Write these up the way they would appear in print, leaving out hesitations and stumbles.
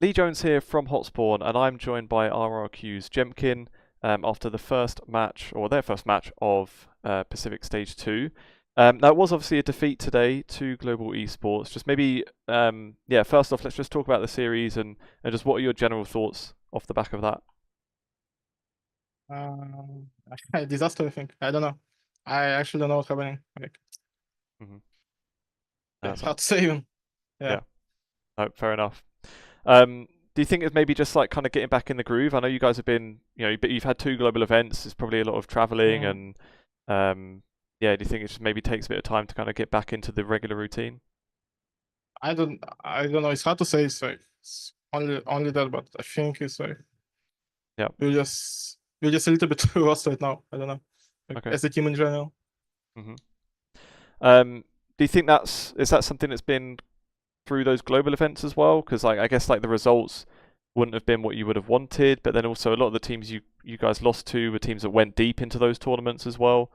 Lee Jones here from Hotspawn, and I'm joined by RRQ's Jemkin after the first match, or their first match of Pacific Stage 2. Now, it was obviously a defeat today to Global Esports. Just maybe, first off, let's just talk about the series and just what are your general thoughts off the back of that? Um, Disaster, I think. I don't know. I actually don't know what's happening. Hmm Yeah, That's it's hard to say even. Yeah. yeah, no, fair enough. Do you think it's maybe just like kind of getting back in the groove? I know you guys have been, but you've had two global events. There's probably a lot of traveling, Mm, and do you think it just maybe takes a bit of time to kind of get back into the regular routine? I don't know. It's hard to say. It's only that, but I think it's like Yeah. we're just a little bit lost right now. I don't know. Okay. As a team in general. hmm do you think is that something that's been through those global events as well? Because like I guess like the results wouldn't have been what you would have wanted, but then also a lot of the teams you guys lost to were teams that went deep into those tournaments as well.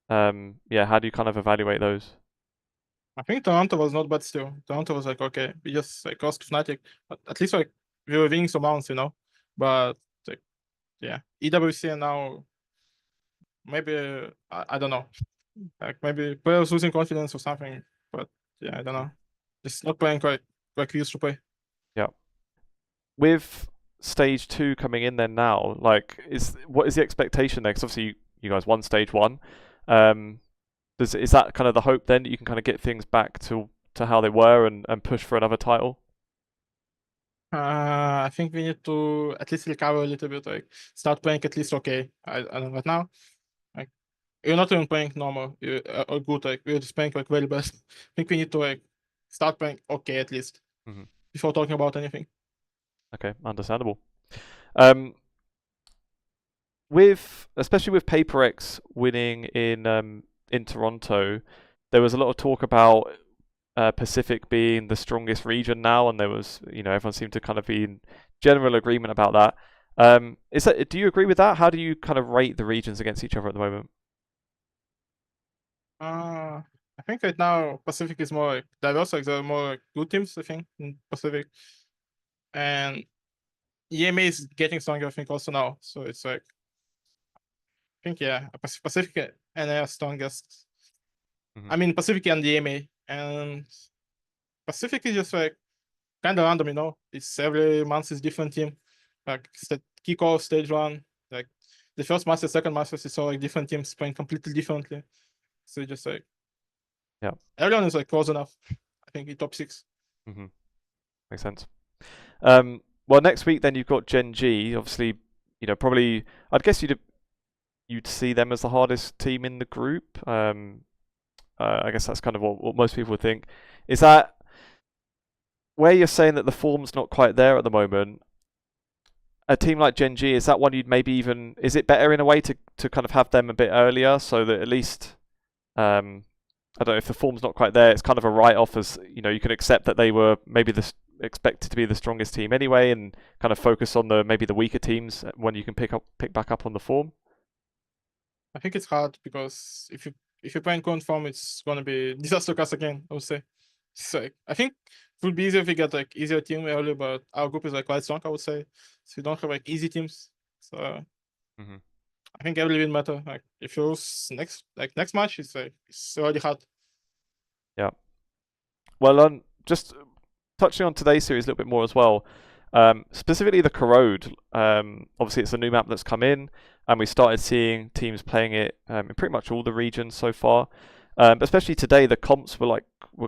How do you kind of evaluate those? I think Toronto was not bad still. Toronto was like okay. We just like lost to Fnatic, but at least like we were winning some rounds. But like yeah, EWC and now maybe I don't know. Like maybe players losing confidence or something. But yeah, I don't Mhm. know. Just not playing quite like we used to play. Yeah. With stage two coming in then now, like what is the expectation there? Because obviously you guys won stage one. Um, is that kind of the hope then that you can kind of get things back to how they were and push for another title? I think we need to at least recover a little bit, like start playing at least okay. I don't know right now. Like you're not even playing normal or good, like we're just playing like very best. I think we need to like start playing okay at least hmm before talking about anything. Okay, understandable. Um, with especially with PaperX winning in Toronto, there was a lot of talk about Pacific being the strongest region now, and there was everyone seemed to kind of be in general agreement about that. Do you agree with that? How do you kind of rate the regions against each other at the moment? I think right now Pacific is more like diverse, like there are more like good teams, I think, in Pacific. And EMA is getting stronger, I think, also now. So it's like I think yeah, Pacific and they are strongest. hmm I mean Pacific and the EMA. And Pacific is just like kind of random. It's every month is different team. Like kickoff, stage one, like the first master, second masters, it's all like different teams playing completely differently. So just like Yeah. everyone is like close enough. I think in top six. hmm Makes sense. Well, next week then you've got Gen.G. Obviously, probably I'd guess you'd see them as the hardest team in the group. I guess that's kind of what most people would think. Is that where you're saying that the form's not quite there at the moment? A team like Gen.G, is that one you'd maybe even is it better in a way to kind of have them a bit earlier so that at least I don't know if the form's not quite there, it's kind of a write-off as you can accept that they were maybe expected to be the strongest team anyway, and kind of focus on the maybe the weaker teams when you can pick back up on the form. I think it's hard because if you play in current form, it's gonna be disaster class again, I would say. It's like I think it would be easier if we get like easier team early, but our group is like quite strong, I would say. So we don't have like easy teams. So hmm I think every win matter. Like if you lose next match, it's like it's already hard. Yeah. Well, just touching on today's series a little bit more as well. Specifically the Corrode. Obviously, it's a new map that's come in, and we started seeing teams playing it in pretty much all the regions so far. But especially today, the comps were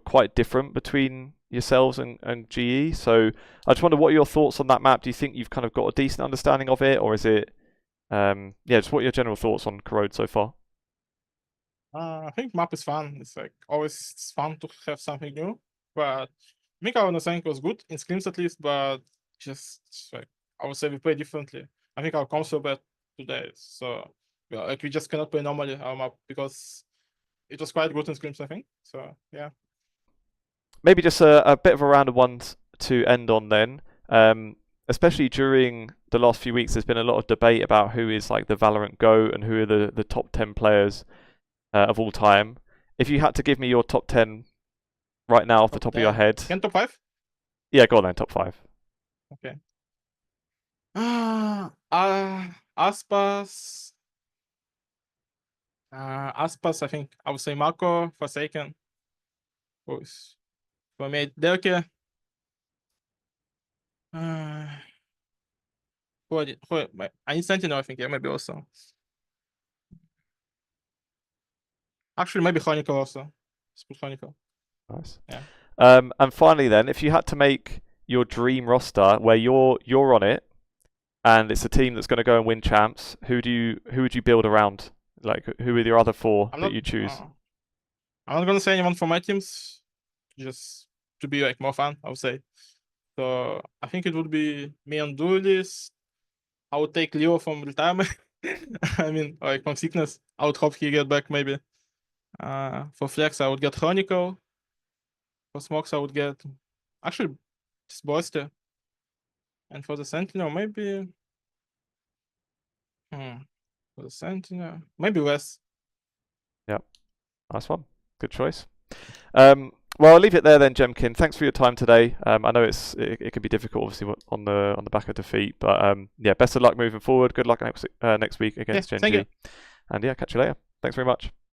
quite different between yourselves and GE. So I just wonder what are your thoughts on that map. Do you think you've kind of got a decent understanding of it, or is it just what are your general thoughts on Corrode so far? I think map is fun. It's like always it's fun to have something new. But I think our understanding was good in scrims at least, but just like I would say we play differently. I think our comps were bad today, so yeah, like we just cannot play normally our map because it was quite good in scrims, I think. So yeah. Maybe just a bit of a random one to end on then. Especially during the last few weeks, there's been a lot of debate about who is like the Valorant GOAT and who are the top 10 players of all time. If you had to give me your top 10 right now off the Top top of your 10. head, Can top 5? yeah, go on then, top 5. Okay. Aspas. Aspas, I think I would say Marco, Forsaken. Pois. For me, Delke. I need Sentinel, I think, yeah, maybe also. Actually, maybe Chronicle also. Let's put Chronicle. Nice. Yeah. And finally, then, if you had to make your dream roster where you're on it, and it's a team that's going to go and win champs, who would you build around? Like, who are your other four I'm that not you choose? I'm not gonna say anyone from my teams, just to be like more fun, I would say. So I think it would be me and duelist. I would take Leo from retirement. I mean, like from sickness. I would hope he get back maybe. For flex, I would get Chronicle. For smokes, I would get actually just Boyster. And for the Sentinel, maybe for the Sentinel, maybe less. Yeah, nice one. Good choice. Well, I'll leave it there then, Jemkin. Thanks for your time today. I know it can be difficult, obviously, on the back of defeat, but yeah, best of luck moving forward. Good luck next week Yeah, against thank you. Gen.G. And yeah, catch you later. Thanks very much.